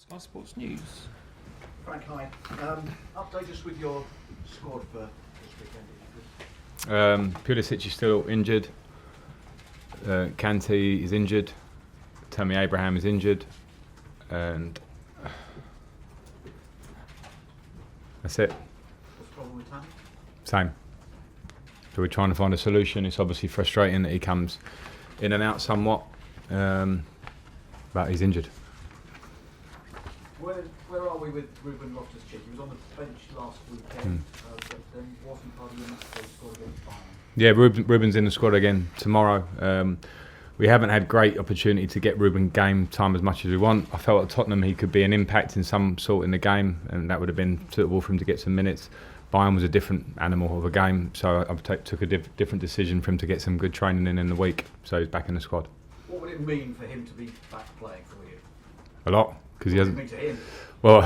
Sky Sports News. Frank, hi. Update us with your squad for this weekend, if you could. Pulisic is still injured. Kante is injured. Tammy Abraham is injured. And that's it. What's the problem with Tammy? Same. So we're trying to find a solution. It's obviously frustrating that he comes in and out somewhat, but he's injured. Where are we with Ruben Loftus-Cheek? He was on the bench last weekend, but then wasn't part of the next squad against Bayern. Yeah, Ruben's in the squad again tomorrow. We haven't had great opportunity to get Ruben game time as much as we want. I felt at Tottenham he could be an impact in some sort in the game, and that would have been suitable for him to get some minutes. Bayern was a different animal of a game, so I took a different decision for him to get some good training in the week, so he's back in the squad. What would it mean for him to be back playing for you? A lot, because he hasn't. What would it mean to him? Well,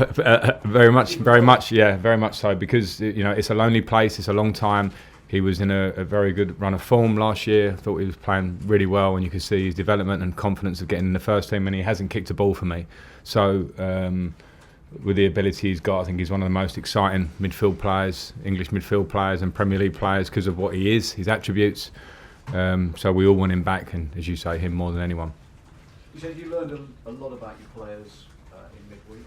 very much so, because it's a lonely place. It's a long time. He was in a very good run of form last year. I thought he was playing really well, and you could see his development and confidence of getting in the first team, and he hasn't kicked a ball for me. So with the ability he's got, I think he's one of the most exciting midfield players, English midfield players and Premier League players, because of what he is, his attributes. So we all want him back, and as you say, him more than anyone. You said you learned a lot about your players in midweek.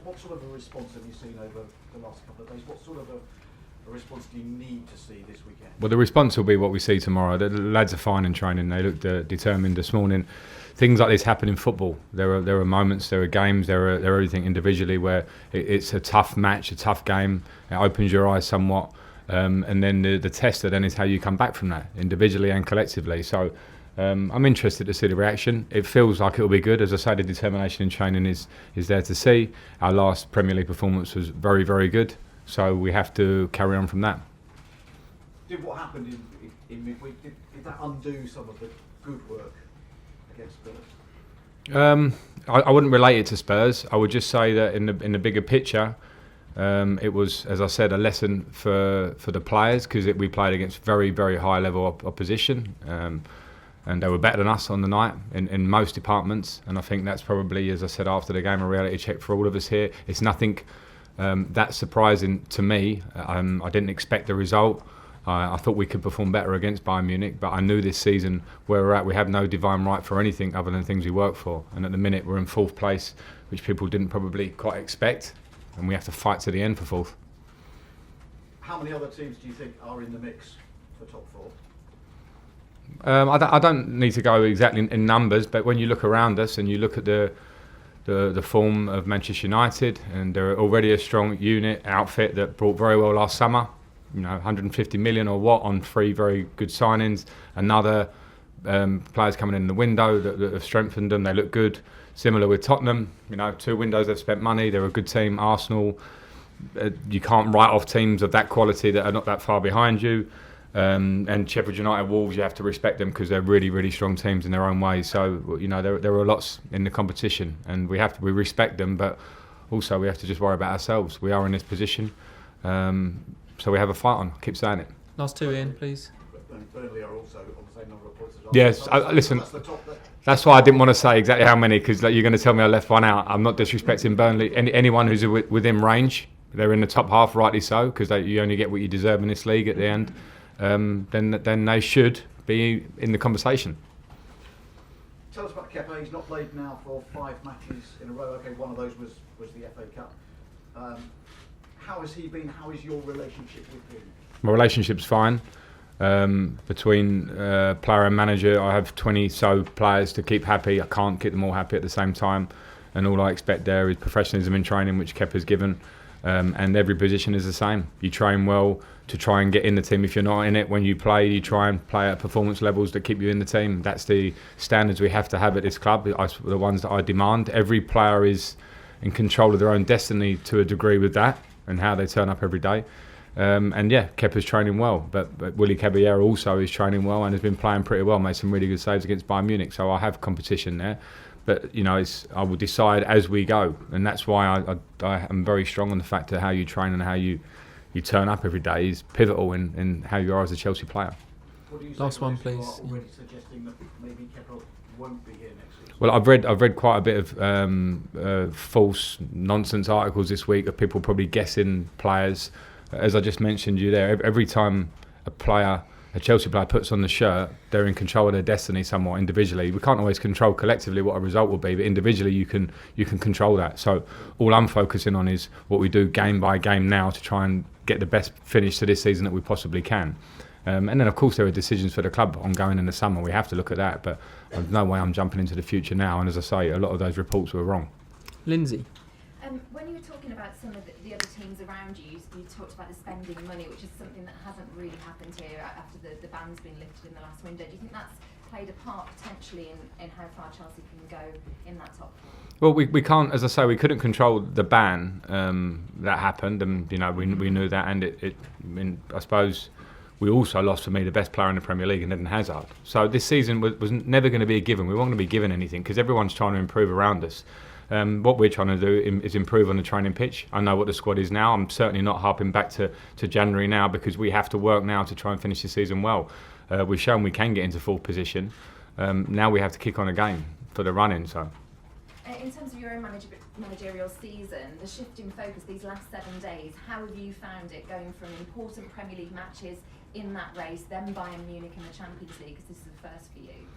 What sort of a response have you seen over the last couple of days? What sort of a response do you need to see this weekend? Well, the response will be what we see tomorrow. The lads are fine in training. They looked determined this morning. Things like this happen in football. There are moments, there are games, there are everything individually where it's a tough match, a tough game. It opens your eyes somewhat, and then the tester then is how you come back from that, individually and collectively. So I'm interested to see the reaction. It feels like it'll be good. As I say, the determination in training is there to see. Our last Premier League performance was very, very good. So we have to carry on from that. Did what happened in midweek, did that undo some of the good work against Spurs? I wouldn't relate it to Spurs. I would just say that in the bigger picture, it was, as I said, a lesson for the players, because we played against very, very high level opposition, and they were better than us on the night in most departments. And I think that's probably, as I said after the game, a reality check for all of us here. It's nothing that's surprising to me. I didn't expect the result. I thought we could perform better against Bayern Munich, but I knew this season where we're at, we have no divine right for anything other than things we work for. And at the minute, we're in fourth place, which people didn't probably quite expect, and we have to fight to the end for fourth. How many other teams do you think are in the mix for top four? I don't need to go exactly in numbers, but when you look around us and you look at the form of Manchester United, and they're already a strong outfit that brought very well last summer, 150 million or what on 3 very good signings. Another players coming in the window that have strengthened them. They look good. Similar with Tottenham, 2 windows they've spent money. They're a good team. Arsenal, you can't write off teams of that quality that are not that far behind you. And Sheffield United, Wolves, you have to respect them because they're really, really strong teams in their own way. So there are lots in the competition, and we respect them, but also we have to just worry about ourselves. We are in this position, so we have a fight on. I keep saying it. Last 2 in, please. Burnley are also on the same number of points as us. Yes, listen. That's why I didn't want to say exactly how many, because you're going to tell me I left one out. I'm not disrespecting Burnley. Anyone who's within range, they're in the top half, rightly so, because you only get what you deserve in this league at the end. Then they should be in the conversation. Tell us about Kepa. He's not played now for 5 matches in a row. Okay, one of those was the FA Cup. How has he been? How is your relationship with him? My relationship's fine. Between player and manager, I have 20 so players to keep happy. I can't keep them all happy at the same time, and all I expect there is professionalism in training, which Kepa's given. And every position is the same. You train well to try and get in the team. If you're not in it, when you play, you try and play at performance levels that keep you in the team. That's the standards we have to have at this club, the ones that I demand. Every player is in control of their own destiny to a degree with that, and how they turn up every day. And yeah, Kepa's training well, but Willy Caballero also is training well and has been playing pretty well, made some really good saves against Bayern Munich. So I have competition there. But I will decide as we go, and that's why I am very strong on the fact that how you train and how you turn up every day is pivotal in how you are as a Chelsea player. What do you Last say one, to those who please. are already suggesting that maybe Kepa won't be here next season? Well, I've read quite a bit of false nonsense articles this week of people probably guessing players. As I just mentioned you there, every time a Chelsea player puts on the shirt, they're in control of their destiny somewhat individually. We can't always control collectively what a result will be, but individually you can control that. So all I'm focusing on is what we do game by game now to try and get the best finish to this season that we possibly can. And then of course there are decisions for the club ongoing in the summer. We have to look at that, but there's no way I'm jumping into the future now. And as I say, a lot of those reports were wrong. Lindsay? When you were talking about some of the other teams around you, you talked about the spending money, which is something that hasn't really happened here after the ban's been lifted in the last window. Do you think that's played a part potentially in how far Chelsea can go in that top four? Well, we can't, as I say, we couldn't control the ban that happened, and we knew that, and I suppose we also lost, for me, the best player in the Premier League, and Eden Hazard. So this season was never going to be a given. We weren't going to be given anything because everyone's trying to improve around us. What we're trying to do is improve on the training pitch. I know what the squad is now. I'm certainly not harping back to January now because we have to work now to try and finish the season well. We've shown we can get into full position. Now we have to kick on again for the run-in. So. In terms of your own managerial season, the shift in focus these last 7 days, how have you found it going from important Premier League matches in that race, then Bayern Munich in the Champions League, because this is the first for you?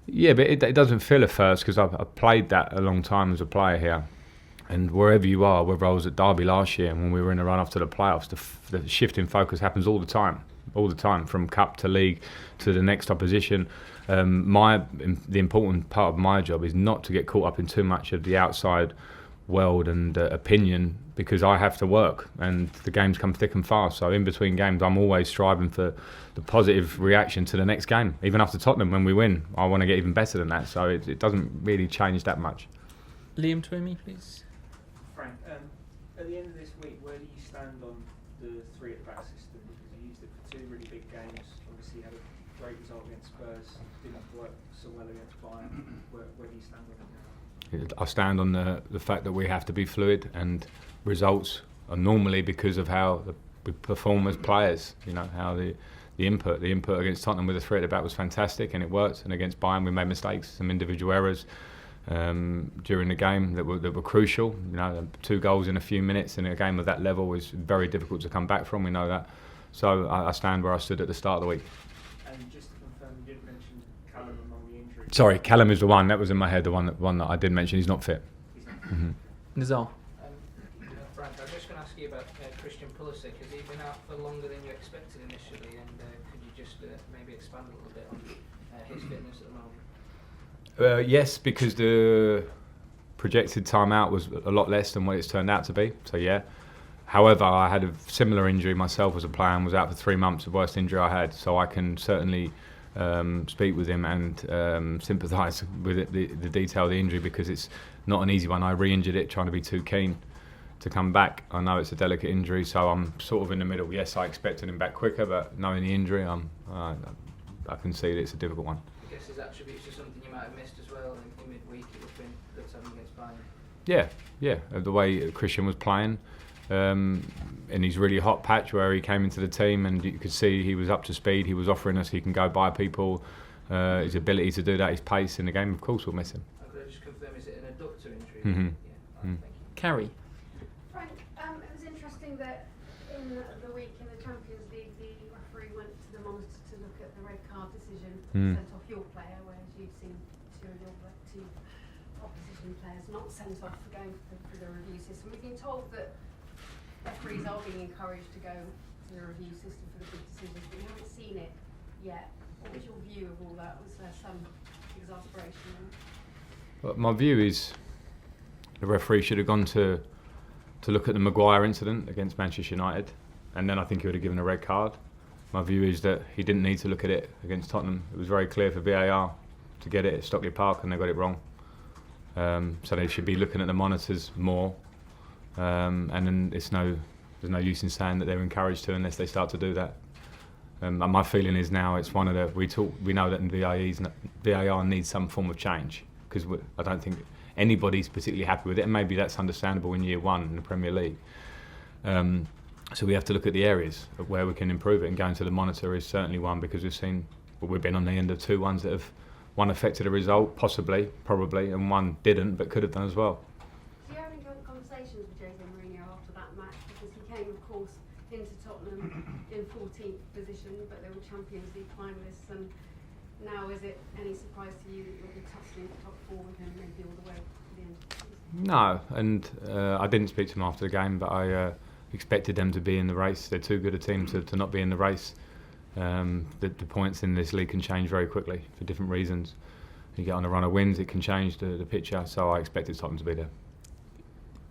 Yeah, but it doesn't feel a first because I've played that a long time as a player here. And wherever you are, whether I was at Derby last year and when we were in the run-off to the playoffs, the shift in focus happens all the time, from cup to league to the next opposition. The important part of my job is not to get caught up in too much of the outside world and opinion, because I have to work and the games come thick and fast. So in between games, I'm always striving for the positive reaction to the next game. Even after Tottenham, when we win, I want to get even better than that. So it doesn't really change that much. Liam Twomey, please. Frank, at the end of this week, where do you stand on the 3 at the back system? Because you used it for 2 really big games. Obviously, you had a great result against Spurs. Didn't work so well against Bayern. Where do you stand on it now? I stand on the fact that we have to be fluid, and results are normally because of how we perform as players. How the input against Tottenham with the 3 at the back was fantastic and it worked, and against Bayern we made mistakes, some individual errors during the game that were crucial. 2 goals in a few minutes in a game of that level is very difficult to come back from. We know that. So I stand where I stood at the start of the week. And just to confirm, you didn't mention Callum among the injuries. Sorry, Callum is the one that was in my head. The one that I did mention. He's not fit. Mm-hmm. Nizar? Frank, I was just going to ask you about Christian Pulisic. Has he been out for longer than you expected initially? And could you just maybe expand a little bit on his fitness at the moment? Yes, because the projected time out was a lot less than what it's turned out to be. So yeah. However, I had a similar injury myself as a player and was out for 3 months, the worst injury I had. So I can certainly speak with him and sympathise with the detail of the injury, because it's not an easy one. I re-injured it trying to be too keen to come back. I know it's a delicate injury, so I'm sort of in the middle. Yes, I expected him back quicker, but knowing the injury, I can see that it's a difficult one. I guess his attributes are something you might have missed as well. In midweek, it would have been good to have him against Bayern. Yeah. The way Christian was playing, in his really hot patch where he came into the team, and you could see he was up to speed. He was offering us he can go by people. His ability to do that, his pace in the game, of course, we'll miss him. Could I just confirm, is it an adductor injury? Mm-hmm. Yeah. Thank you. Carrie? Frank, it was interesting that in the week in the Champions League, the referee went to the monitor to look at the red card decision, sent off your player, whereas you've seen 2 opposition players not sent off for going for the review system. We've been told that referees are being encouraged to go to the review system for the big decisions, but we haven't seen it yet. What was your view of all that? Was there some exasperation there? Well, my view is the referee should have gone to look at the Maguire incident against Manchester United, and then I think he would have given a red card. My view is that he didn't need to look at it against Tottenham. It was very clear for VAR to get it at Stockley Park, and they got it wrong. So they should be looking at the monitors more, and then there's no use in saying that they're encouraged to unless they start to do that. And my feeling is now it's one of the we know that in VAR needs some form of change, because I don't think anybody's particularly happy with it, and maybe that's understandable in year 1 in the Premier League. So we have to look at the areas of where we can improve it, and going to the monitor is certainly one, because we've been on the end of 2 ones that have one affected the result, possibly, probably, and one didn't, but could have done as well. Do you have any conversations with Jose Mourinho after that match? Because he came, of course, into Tottenham in 14th position, but they were Champions League finalists, and now is it any surprise to you that you'll be tussling the top four with him maybe all the way to the end of the season? No, and I didn't speak to him after the game, but I expected them to be in the race. They're too good a team to not be in the race. The points in this league can change very quickly for different reasons. You get on a run of wins, it can change the picture, so I expected Tottenham to be there.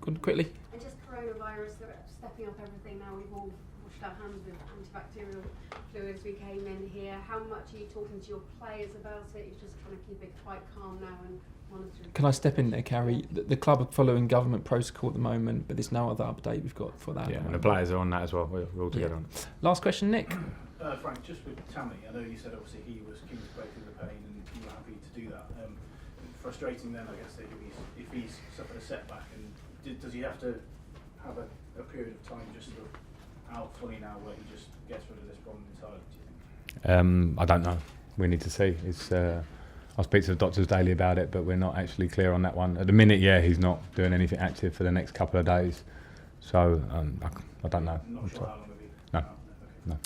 Good, quickly. And just coronavirus, they're stepping up everything now. We've all washed our hands with antibacterial fluids. We came in here. How much are you talking to your players about it? You're just trying to keep it quite calm now and monitoring. Can I step in there, Carrie? The club are following government protocol at the moment, but there's no other update we've got for that. Yeah, and the players are on that as well. We're all together on it. Last question, Nick. Frank, just with Tammy, I know you said obviously he was keen to break through the pain and you were happy to do that. Frustrating then, I guess, that if he's suffered a setback, and does he have to have a period of time just sort of out fully now where he just gets rid of this problem entirely, do you think? I don't know. We need to see. I'll speak to the doctors daily about it, but we're not actually clear on that one. At the minute, yeah, he's not doing anything active for the next couple of days. So I don't know. Not sure how long it'll be. No. Okay. No.